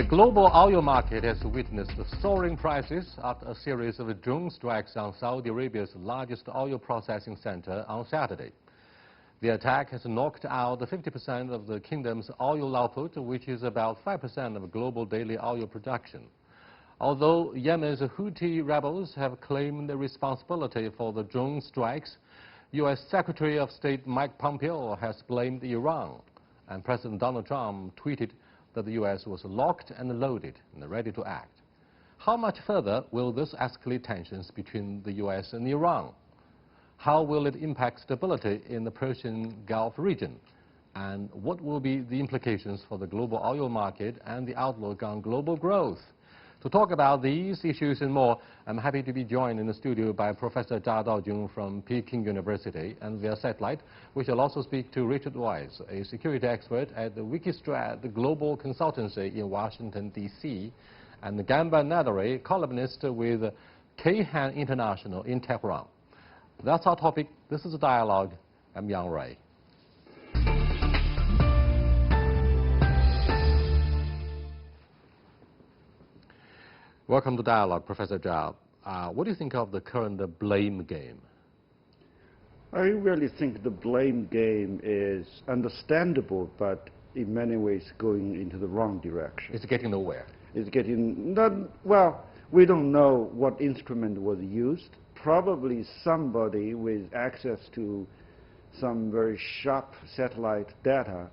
The global oil market has witnessed soaring prices after a series of drone strikes on Saudi Arabia's largest oil processing center on Saturday. The attack has knocked out 50% of the kingdom's oil output, which is about 5% of global daily oil production. Although Yemen's Houthi rebels have claimed the responsibility for the drone strikes, U.S. Secretary of State Mike Pompeo has blamed Iran, and President Donald Trump tweeted that the U.S. was locked and loaded and ready to act. How much further will this escalate tensions between the U.S. and Iran? How will it impact stability in the Persian Gulf region? And what will be the implications for the global oil market and the outlook on global growth? To talk about these issues and more, I'm happy to be joined in the studio by Professor Zha Daojun from Peking University, and via satellite, we shall also speak to Richard Weiss, a security expert at the Wikistrat, the global consultancy in Washington, D.C., and Gamba Nadari, columnist with Kayhan International in Tehran. That's our topic. This is a dialogue. I'm Yang Ray. Welcome to Dialogue, Professor Zhao. What do you think of the current blame game? I really think the blame game is understandable, but in many ways going into the wrong direction. It's getting nowhere. It's getting not, well, we don't know what instrument was used. Probably somebody with access to some very sharp satellite data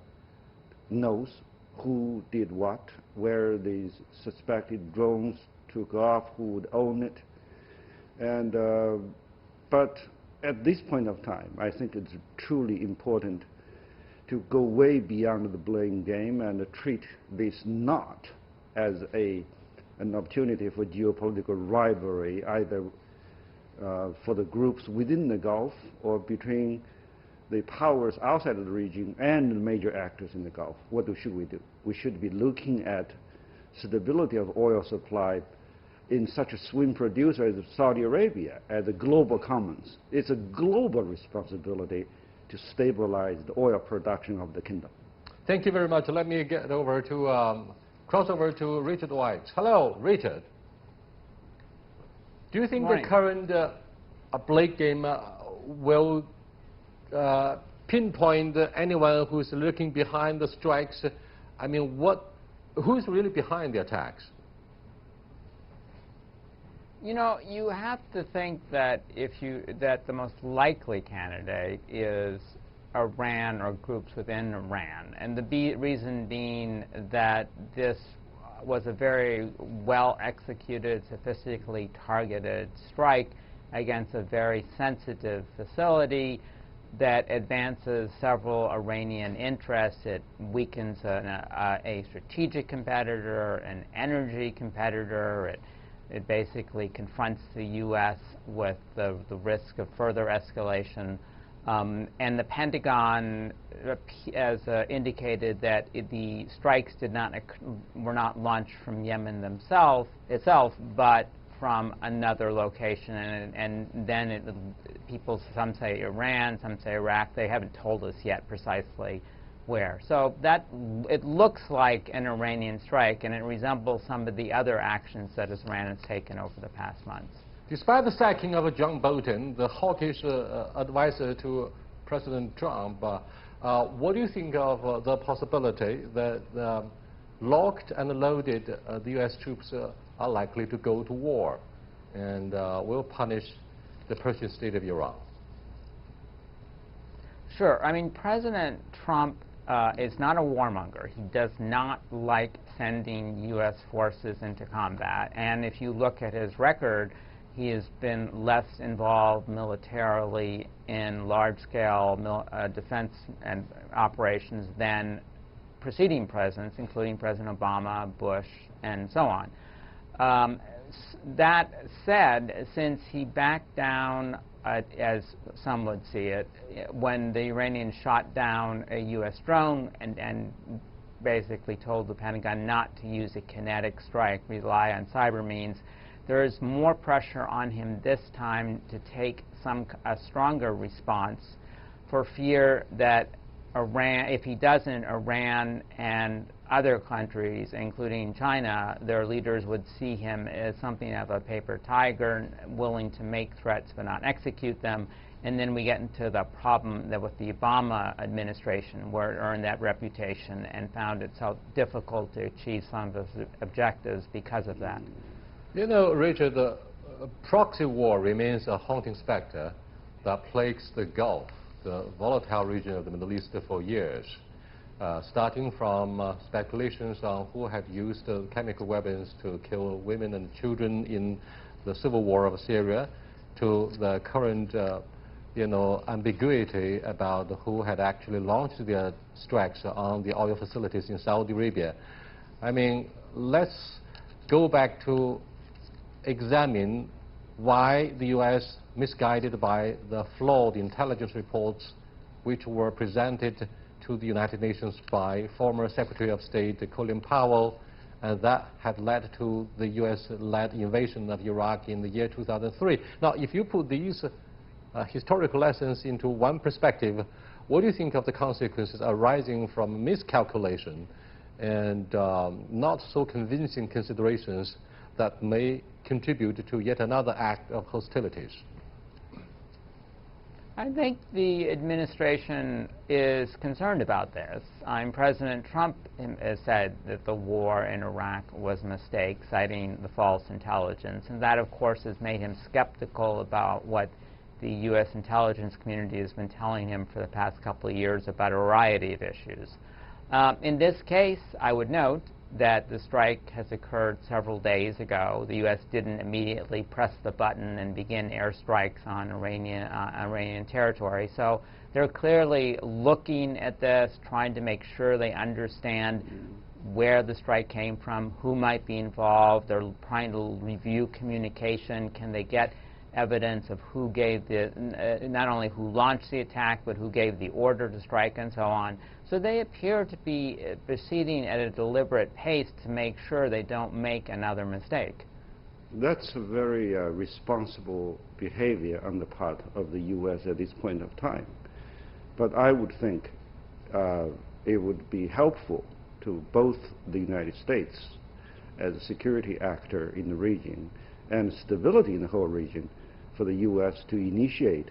knows who did what, where these suspected drones took off, who would own it. And but at this point of time, I think it's truly important to go way beyond the blame game and treat this not as an opportunity for geopolitical rivalry, either for the groups within the Gulf or between the powers outside of the region and the major actors in the Gulf. What should we do? We should be looking at stability of oil supply in such a swing producer as Saudi Arabia, as a global commons. It's a global responsibility to stabilize the oil production of the kingdom. Thank you very much. Let me get over to, cross over to Richard Weiss. Hello, Richard. Do you think the current blame game will pinpoint anyone who's looking behind the strikes? I mean, who's really behind the attacks? You know, you have to think that that the most likely candidate is Iran or groups within Iran, and the reason being that this was a very well-executed, sophisticatedly targeted strike against a very sensitive facility that advances several Iranian interests. It weakens a strategic competitor, an energy competitor. It basically confronts the U.S. with the risk of further escalation. And the Pentagon has indicated that the strikes were not launched from Yemen itself, but from another location. And then some say Iran, some say Iraq. They haven't told us yet precisely where. So it looks like an Iranian strike, and it resembles some of the other actions that Iran has taken over the past months. Despite the sacking of John Bolton, the hawkish advisor to President Trump, what do you think of the possibility that locked and loaded the U.S. troops are likely to go to war and will punish the Persian state of Iran? Sure. I mean, President Trump is not a warmonger. He does not like sending U.S. forces into combat. And if you look at his record, he has been less involved militarily in large-scale defense and operations than preceding presidents, including President Obama, Bush, and so on. That said, since he backed down, as some would see it, when the Iranians shot down a U.S. drone and basically told the Pentagon not to use a kinetic strike, rely on cyber means, there is more pressure on him this time to take a stronger response for fear that Iran, if he doesn't, Iran and other countries, including China, their leaders would see him as something of a paper tiger, willing to make threats but not execute them. And then we get into the problem that with the Obama administration, where it earned that reputation and found it so difficult to achieve some of its objectives because of that. You know, Richard, the proxy war remains a haunting specter that plagues the Gulf, the volatile region of the Middle East, for years. Starting from speculations on who had used chemical weapons to kill women and children in the civil war of Syria, to the current ambiguity about who had actually launched their strikes on the oil facilities in Saudi Arabia. I mean, let's go back to examine why the U.S., misguided by the flawed intelligence reports which were presented to the United Nations by former Secretary of State Colin Powell, and that had led to the U.S.-led invasion of Iraq in the year 2003. Now, if you put these historical lessons into one perspective, what do you think of the consequences arising from miscalculation and not so convincing considerations that may contribute to yet another act of hostilities? I think the administration is concerned about this. President Trump has said that the war in Iraq was a mistake, citing the false intelligence, and that, of course, has made him skeptical about what the U.S. intelligence community has been telling him for the past couple of years about a variety of issues. In this case, I would note that the strike has occurred several days ago. The U.S. didn't immediately press the button and begin airstrikes on Iranian territory. So they're clearly looking at this, trying to make sure they understand where the strike came from, who might be involved. They're trying to review communication. Can they get evidence of who gave the, not only who launched the attack, but who gave the order to strike and so on. So they appear to be proceeding at a deliberate pace to make sure they don't make another mistake. That's a very responsible behavior on the part of the U.S. at this point of time. But I would think it would be helpful to both the United States as a security actor in the region and stability in the whole region for the U.S. to initiate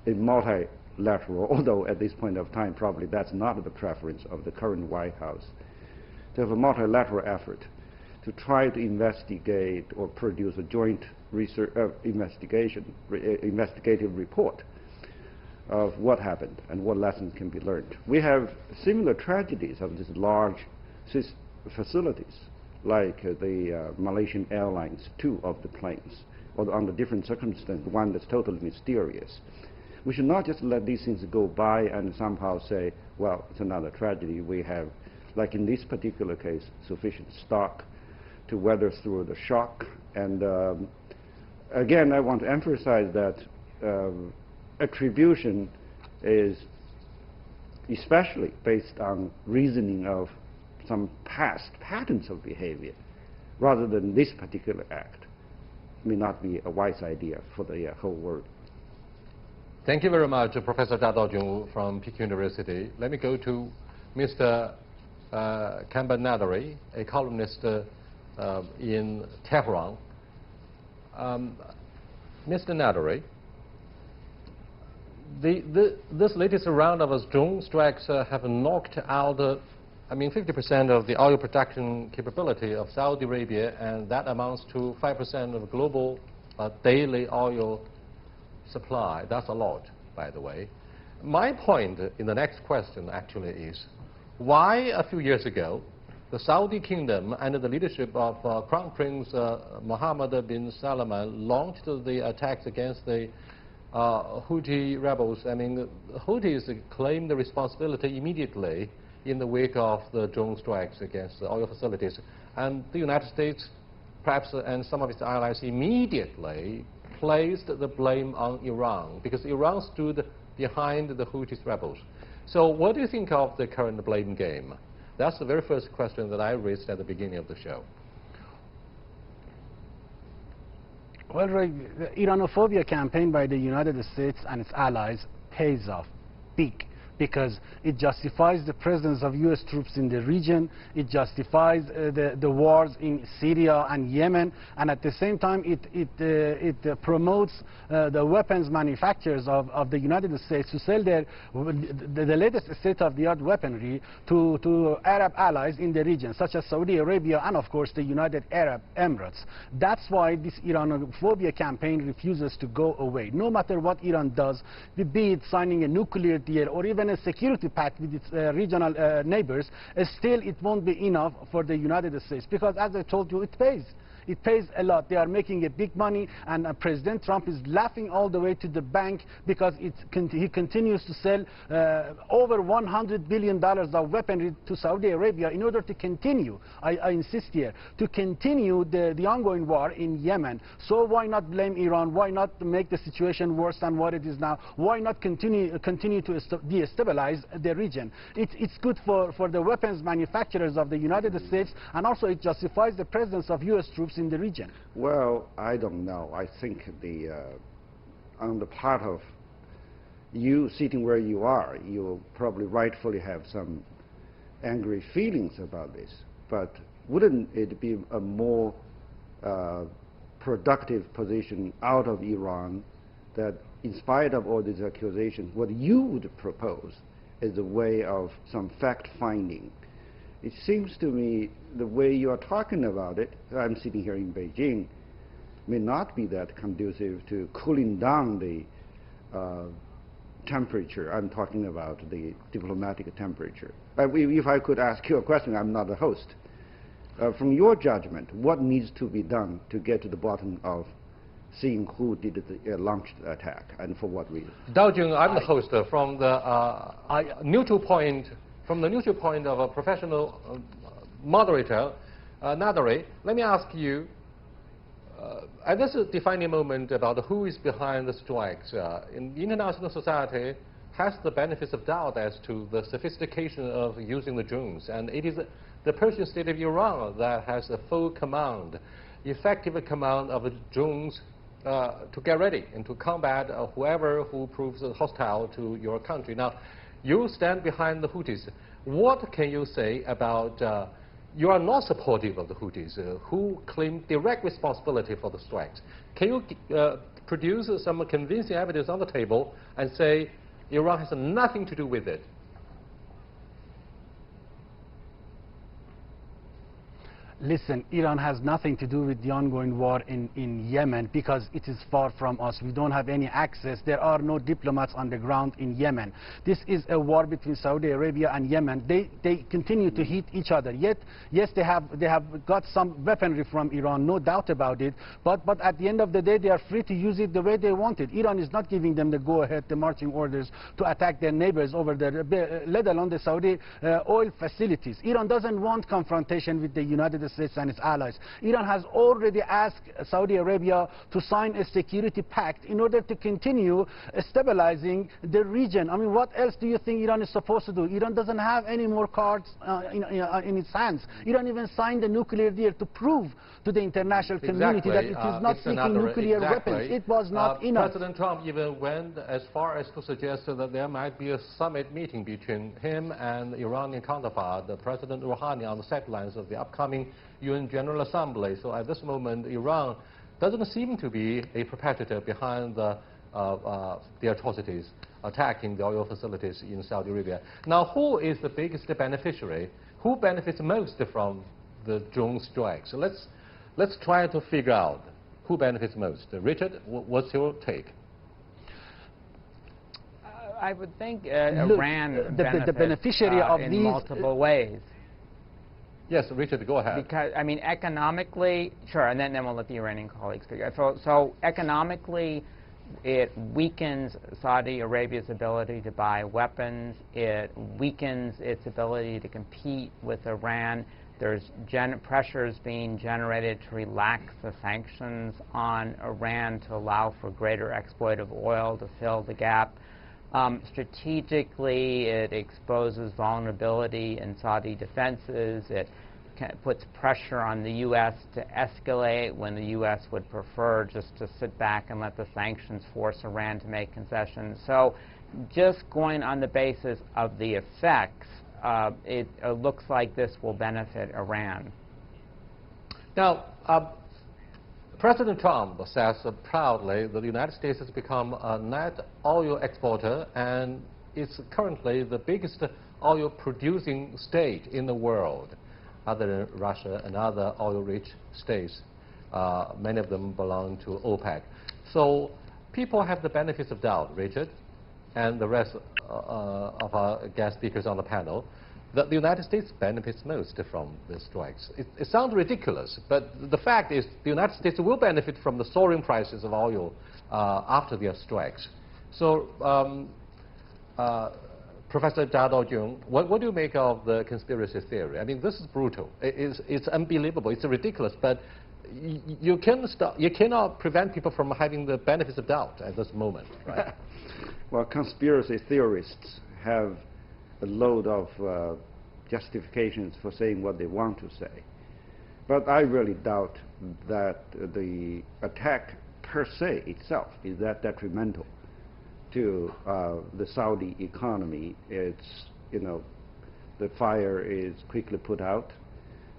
a multilateral, although at this point of time probably that's not the preference of the current White House, to have a multilateral effort to try to investigate or produce a joint research investigative report of what happened and what lessons can be learned. We have similar tragedies of these large facilities, like the Malaysian Airlines, 2 of the planes, or under different circumstances, one that's totally mysterious. We should not just let these things go by and somehow say, well, it's another tragedy. We have, like in this particular case, sufficient stock to weather through the shock. And again, I want to emphasize that attribution is especially based on reasoning of some past patterns of behavior, rather than this particular act. May not be a wise idea for the whole world. Thank you very much, Professor Zha Daojun from Peking University. Let me go to Mr. Kamban Nadari, a columnist in Tehran. Mr. Nadari, this latest round of drone strikes have knocked out 50% of the oil production capability of Saudi Arabia, and that amounts to 5% of global daily oil supply. That's a lot, by the way. My point in the next question actually is, why a few years ago the Saudi kingdom, under the leadership of Crown Prince Mohammed bin Salman, launched the attacks against the Houthi rebels? The Houthis claimed the responsibility immediately in the wake of the drone strikes against the oil facilities. And the United States, perhaps, and some of its allies immediately placed the blame on Iran, because Iran stood behind the Houthi rebels. So what do you think of the current blame game? That's the very first question that I raised at the beginning of the show. Well, the Iranophobia campaign by the United States and its allies pays off big, because it justifies the presence of U.S. troops in the region, it justifies the wars in Syria and Yemen, and at the same time it promotes the weapons manufacturers of the United States to sell the latest state-of-the-art weaponry to Arab allies in the region, such as Saudi Arabia and, of course, the United Arab Emirates. That's why this Iranophobia campaign refuses to go away. No matter what Iran does, be it signing a nuclear deal or even a security pact with its regional neighbors, still it won't be enough for the United States, because, as I told you, it pays. It pays a lot. They are making a big money, and President Trump is laughing all the way to the bank because he continues to sell over $100 billion of weaponry to Saudi Arabia in order to continue, I insist here, to continue the ongoing war in Yemen. So why not blame Iran? Why not make the situation worse than what it is now? Why not continue to destabilize the region? It's good for the weapons manufacturers of the United States, and also it justifies the presence of U.S. troops in the region. Well, I don't know. I think on the part of you sitting where you are, you probably rightfully have some angry feelings about this. But wouldn't it be a more productive position out of Iran that, in spite of all these accusations, what you would propose is a way of some fact-finding? It seems to me the way you are talking about it, I'm sitting here in Beijing, may not be that conducive to cooling down the temperature. I'm talking about the diplomatic temperature. If I could ask you a question, I'm not the host. From your judgment, what needs to be done to get to the bottom of seeing who did launch the attack and for what reason? Dao Jun, I'm the host. From the neutral point. From the neutral point of a professional moderator, Nadari, let me ask you, at this defining moment about who is behind the strikes, in the international society has the benefits of doubt as to the sophistication of using the drones, and it is the Persian state of Iran that has a full command, effective command of the drones to get ready and to combat whoever who proves hostile to your country. Now, you stand behind the Houthis. What can you say about, you are not supportive of the Houthis, who claim direct responsibility for the strikes. Can you produce some convincing evidence on the table and say Iran has nothing to do with it? Listen, Iran has nothing to do with the ongoing war in Yemen because it is far from us. We don't have any access. There are no diplomats on the ground in Yemen. This is a war between Saudi Arabia and Yemen. They continue to hit each other. Yet, yes, they have got some weaponry from Iran, no doubt about it. But at the end of the day, they are free to use it the way they want it. Iran is not giving them the go-ahead, the marching orders to attack their neighbors over there, let alone the Saudi oil facilities. Iran doesn't want confrontation with the United States and its allies. Iran has already asked Saudi Arabia to sign a security pact in order to continue stabilizing the region. I mean, what else do you think Iran is supposed to do? Iran doesn't have any more cards in its hands. Iran even signed a nuclear deal to prove to the international community that it is not seeking nuclear weapons. It was not enough. President Trump even went as far as to suggest that there might be a summit meeting between him and the Iranian counterpart, President Rouhani, on the sidelines of the upcoming UN General Assembly. So at this moment, Iran doesn't seem to be a perpetrator behind the atrocities attacking the oil facilities in Saudi Arabia. Now, who is the biggest beneficiary? Who benefits most from the drone strike? So let's try to figure out who benefits most. Richard, what's your take? I would think Iran benefits the beneficiary of in these multiple ways. Yes, Richard, go ahead. Because, I mean, economically, sure, and then we'll let the Iranian colleagues figure out. So economically, it weakens Saudi Arabia's ability to buy weapons. It weakens its ability to compete with Iran. There's pressures being generated to relax the sanctions on Iran to allow for greater exploit of oil to fill the gap. Strategically, it exposes vulnerability in Saudi defenses. It puts pressure on the U.S. to escalate when the U.S. would prefer just to sit back and let the sanctions force Iran to make concessions. So just going on the basis of the effects, it looks like this will benefit Iran. Now, President Trump says proudly that the United States has become a net oil exporter and is currently the biggest oil-producing state in the world, other than Russia and other oil-rich states. Many of them belong to OPEC. So people have the benefits of doubt, Richard, and the rest of our guest speakers on the panel, that the United States benefits most from the strikes. It sounds ridiculous, but the fact is the United States will benefit from the soaring prices of oil after their strikes. So, Professor Jia Daojun, what do you make of the conspiracy theory? I mean, this is brutal. It's unbelievable. It's ridiculous, but you cannot prevent people from having the benefits of doubt at this moment, right? Well, conspiracy theorists have a load of justifications for saying what they want to say. But I really doubt that the attack per se itself is that detrimental to the Saudi economy. It's, you know, the fire is quickly put out.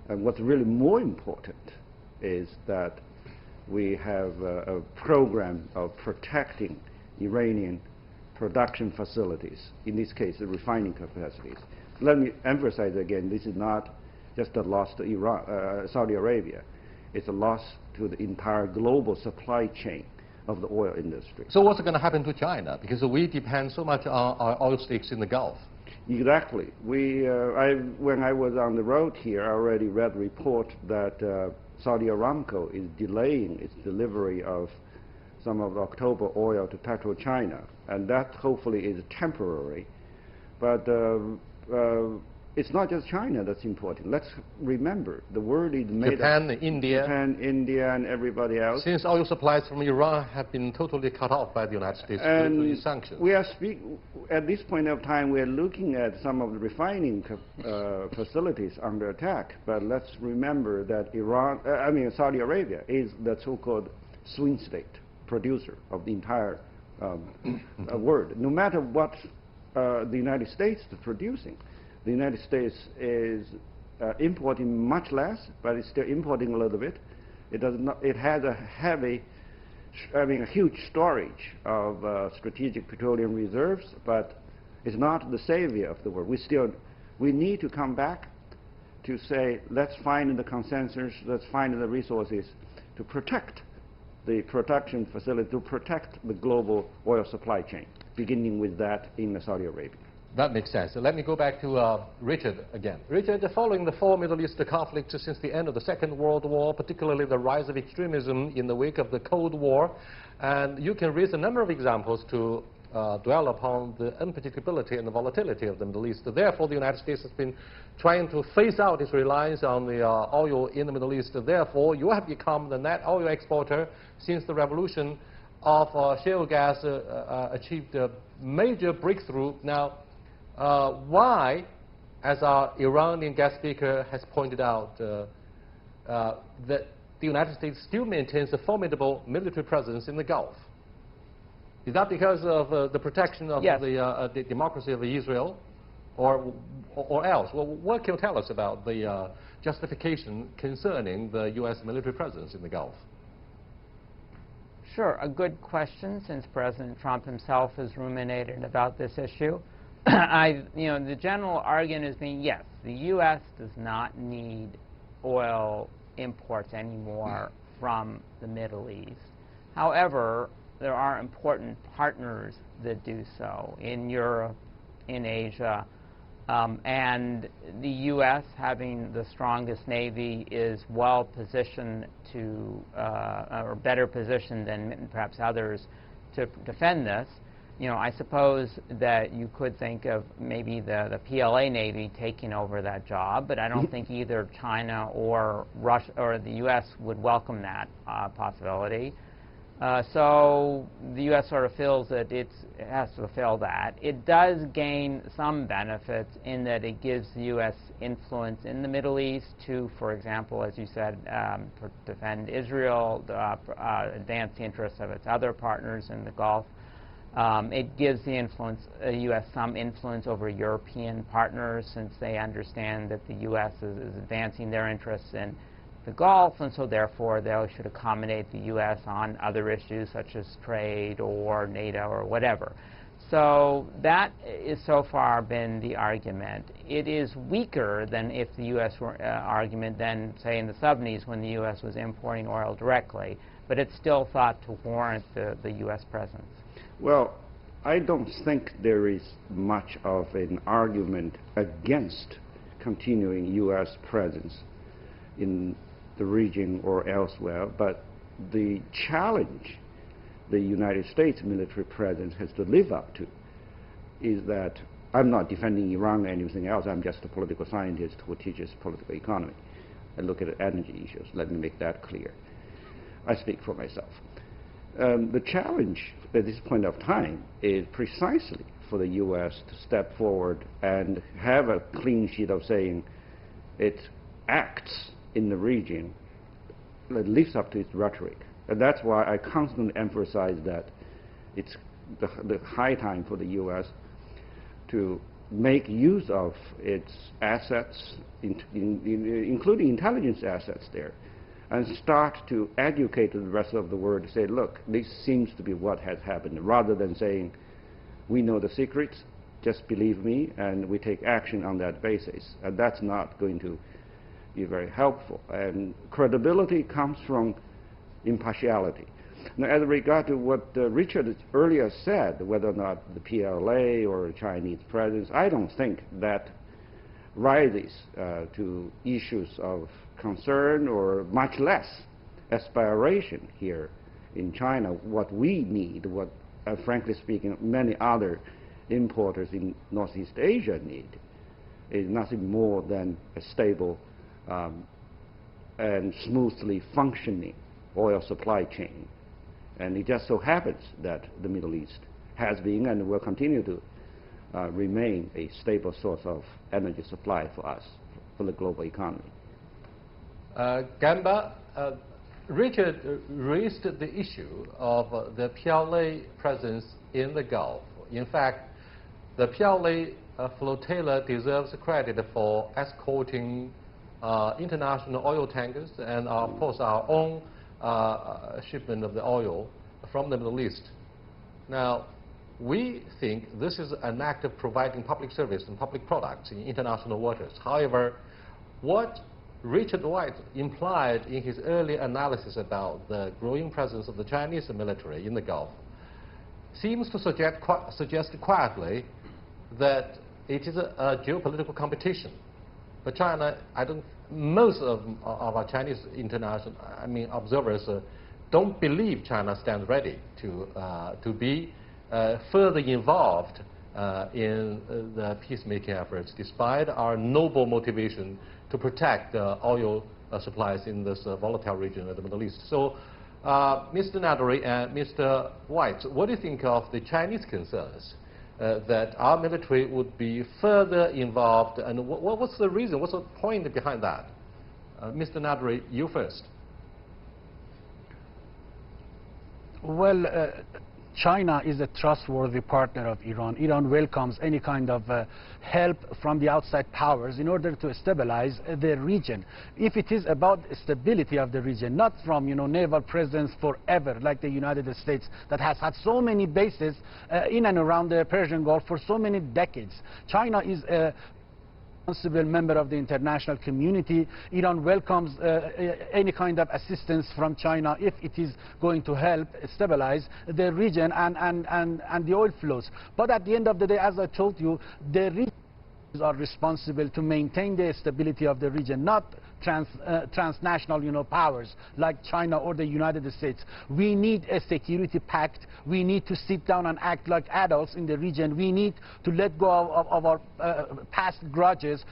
And what's really more important is that we have a program of protecting Iranian production facilities, in this case the refining capacities. Let me emphasize again, this is not just a loss to Iran, Saudi Arabia. It's a loss to the entire global supply chain of the oil industry. So what's going to happen to China? Because we depend so much on our oil stakes in the Gulf. Exactly. When I was on the road here, I already read a report that Saudi Aramco is delaying its delivery of some of the October oil to PetroChina, and that hopefully is temporary. But it's not just China that's important. Let's remember, the world is made Japan, of India. Japan, India, and everybody else. Since oil supplies from Iran have been totally cut off by the United States due to these sanctions. We are at this point of time, we are looking at some of the refining facilities under attack. But let's remember that Saudi Arabia is the so-called swing state producer of the entire world. No matter what the United States is producing, the United States is importing much less, but it's still importing a little bit. It has a huge storage of strategic petroleum reserves, but it's not the savior of the world. We need to come back to say, let's find the consensus, let's find the resources to protect the production facility, to protect the global oil supply chain, beginning with that in Saudi Arabia. That makes sense. So let me go back to Richard again. Richard, following the four Middle East conflicts since the end of the Second World War, particularly the rise of extremism in the wake of the Cold War, and you can raise a number of examples to dwell upon the unpredictability and the volatility of the Middle East. Therefore, the United States has been trying to phase out its reliance on the oil in the Middle East. Therefore, you have become the net oil exporter since the revolution of shale gas achieved a major breakthrough. Now, why, as our Iranian guest speaker has pointed out, that the United States still maintains a formidable military presence in the Gulf? Is that because of the protection of the democracy of Israel, or else? Well, what can you tell us about the justification concerning the U.S. military presence in the Gulf? Sure, a good question, since President Trump himself has ruminated about this issue. The general argument has been, yes, the U.S. does not need oil imports anymore from the Middle East. However, there are important partners that do so in Europe, in Asia, and the U.S., having the strongest Navy, is well positioned to, or better positioned than perhaps others, to defend this. I suppose that you could think of maybe the PLA Navy taking over that job, but I don't think either China or Russia or the U.S. would welcome that possibility. So the U.S. sort of feels that it has to fulfill that. It does gain some benefits in that it gives the U.S. influence in the Middle East to, for example, as you said, defend Israel, advance the interests of its other partners in the Gulf. It gives the U.S. some influence over European partners, since they understand that the U.S. is advancing their interests in the Gulf, and so therefore they should accommodate the U.S. on other issues such as trade or NATO or whatever. So that is so far been the argument. It is weaker than if the U.S. argument than, say, in the 70s when the U.S. was importing oil directly, but it's still thought to warrant the U.S. presence. Well, I don't think there is much of an argument against continuing U.S. presence in the region or elsewhere, but the challenge the United States military presence has to live up to is that I'm not defending Iran or anything else. I'm just a political scientist who teaches political economy. I look at energy issues. Let me make that clear. I speak for myself. The challenge at this point of time is precisely for the U.S. to step forward and have a clean sheet of saying it acts in the region that lives up to its rhetoric. And that's why I constantly emphasize that it's the high time for the U.S. to make use of its assets, including intelligence assets there, and start to educate the rest of the world to say, look, this seems to be what has happened, rather than saying, we know the secrets, just believe me, and we take action on that basis. And that's not going to be very helpful. And credibility comes from impartiality. Now, as regard to what Richard earlier said, whether or not the PLA or Chinese presence, I don't think that rises to issues of concern or much less aspiration here in China. What we need, what frankly speaking many other importers in Northeast Asia need, is nothing more than a stable and smoothly functioning oil supply chain. And it just so happens that the Middle East has been and will continue to remain a stable source of energy supply for us, for the global economy. Gamba, Richard raised the issue of the PLA presence in the Gulf. In fact, the PLA flotilla deserves credit for escorting international oil tankers and, of course, our own shipment of the oil from the Middle East. Now, we think this is an act of providing public service and public products in international waters. However, what Richard White implied in his early analysis about the growing presence of the Chinese military in the Gulf seems to suggest quietly that it is a geopolitical competition. But China, most of our Chinese international, observers don't believe China stands ready to be further involved in the peacemaking efforts, despite our noble motivation to protect oil supplies in this volatile region of the Middle East. So, Mr. Nadori and Mr. White, what do you think of the Chinese concerns that our military would be further involved, and what's the reason, what's the point behind that? Mr. Nadori, you first. Well, China is a trustworthy partner of Iran. Iran welcomes any kind of help from the outside powers in order to stabilize the region. If it is about stability of the region, not from naval presence forever, like the United States, that has had so many bases in and around the Persian Gulf for so many decades. China is a responsible member of the international community. Iran welcomes any kind of assistance from China if it is going to help stabilize the region and the oil flows. But at the end of the day, as I told you, the regions are responsible to maintain the stability of the region, not transnational powers like China or the United States. We need a security pact. We need to sit down and act like adults in the region. We need to let go of our past grudges.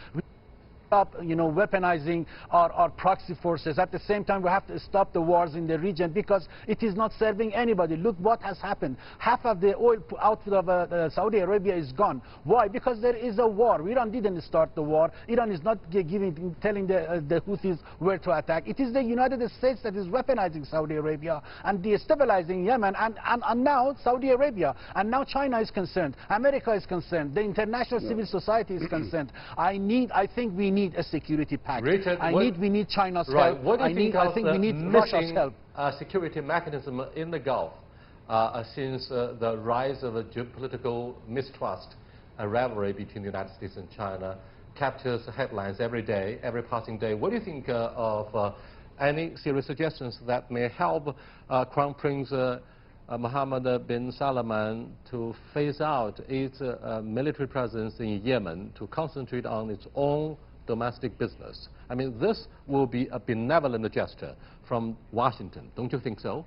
stop, weaponizing our proxy forces. At the same time, we have to stop the wars in the region because it is not serving anybody. Look what has happened. Half of the oil output of Saudi Arabia is gone. Why? Because there is a war. Iran didn't start the war. Iran is not telling the Houthis where to attack. It is the United States that is weaponizing Saudi Arabia and destabilizing Yemen and now Saudi Arabia. And now China is concerned. America is concerned. The international civil society is concerned. I think we need a security pact. Richard, we need China's right. help. What do you think I think we need Russia's help. Security mechanism in the Gulf since the rise of a geopolitical mistrust and rivalry between the United States and China captures headlines every day, every passing day. What do you think of any serious suggestions that may help Crown Prince Mohammed bin Salman to phase out its military presence in Yemen to concentrate on its own domestic business? I mean, this will be a benevolent gesture from Washington. Don't you think so?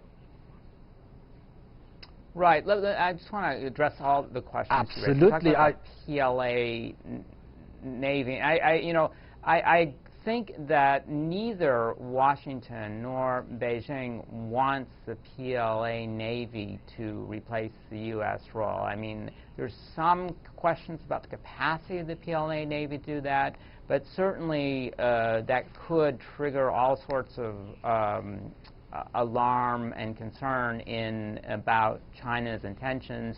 Right. I just want to address all the questions. Absolutely. PLA, Navy. I think that neither Washington nor Beijing wants the PLA Navy to replace the U.S. role. I mean, there's some questions about the capacity of the PLA Navy to do that, but certainly that could trigger all sorts of alarm and concern about China's intentions.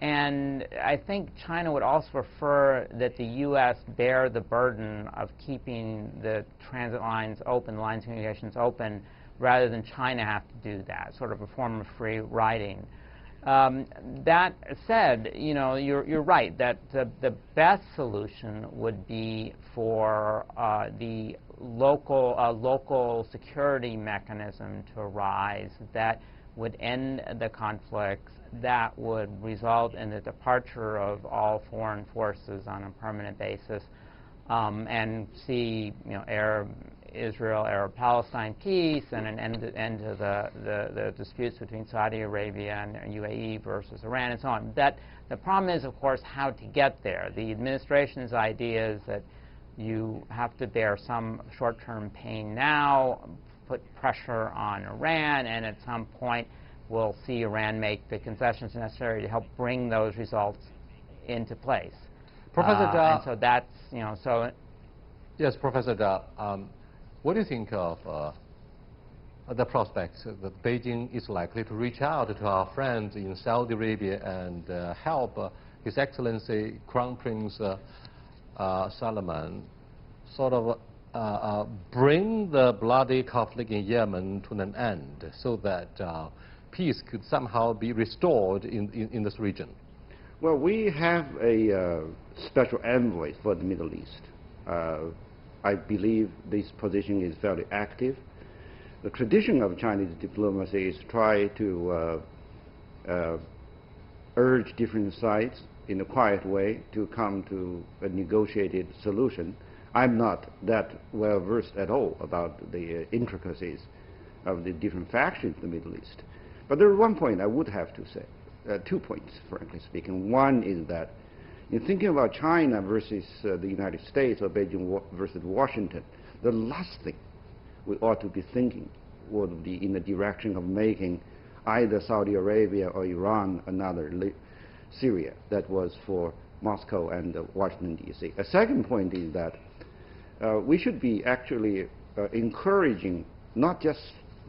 And I think China would also prefer that the U.S. bear the burden of keeping the transit lines open, lines of communications open, rather than China have to do that, sort of a form of free riding. That said, you're right that the best solution would be for the local security mechanism to arise that would end the conflicts, that would result in the departure of all foreign forces on a permanent basis, and see, Israel, Arab-Palestine peace, and an end to the disputes between Saudi Arabia and UAE versus Iran, and so on. The problem is, of course, how to get there. The administration's idea is that you have to bear some short-term pain now, put pressure on Iran, and at some point we'll see Iran make the concessions necessary to help bring those results into place. Professor Da. And so that's, Yes, Professor Da. What do you think of the prospects that Beijing is likely to reach out to our friends in Saudi Arabia and help His Excellency Crown Prince Salman sort of bring the bloody conflict in Yemen to an end so that peace could somehow be restored in this region? Well, we have a special envoy for the Middle East. I believe this position is fairly active. The tradition of Chinese diplomacy is try to urge different sides in a quiet way to come to a negotiated solution. I'm not that well versed at all about the intricacies of the different factions in the Middle East. But there's one point I would have to say, 2 points, frankly speaking. One is that in thinking about China versus the United States or Beijing versus Washington, the last thing we ought to be thinking would be in the direction of making either Saudi Arabia or Iran another Syria. That was for Moscow and Washington, D.C. A second point is that we should be actually encouraging not just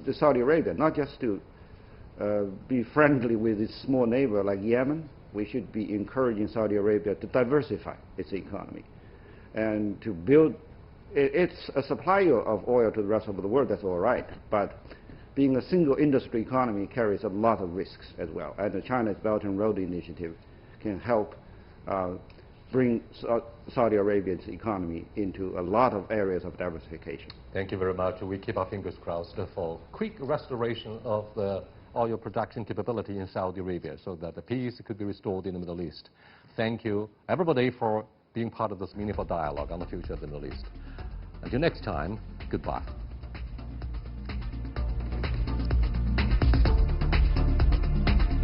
the Saudi Arabia, not just to be friendly with its small neighbor like Yemen. We should be encouraging Saudi Arabia to diversify its economy and to build. It's a supplier of oil to the rest of the world, that's all right, but being a single industry economy carries a lot of risks as well. And China's Belt and Road Initiative can help bring Saudi Arabia's economy into a lot of areas of diversification. Thank you very much. We keep our fingers crossed for quick restoration of the oil production capability in Saudi Arabia so that the peace could be restored in the Middle East. Thank you, everybody, for being part of this meaningful dialogue on the future of the Middle East. Until next time, goodbye.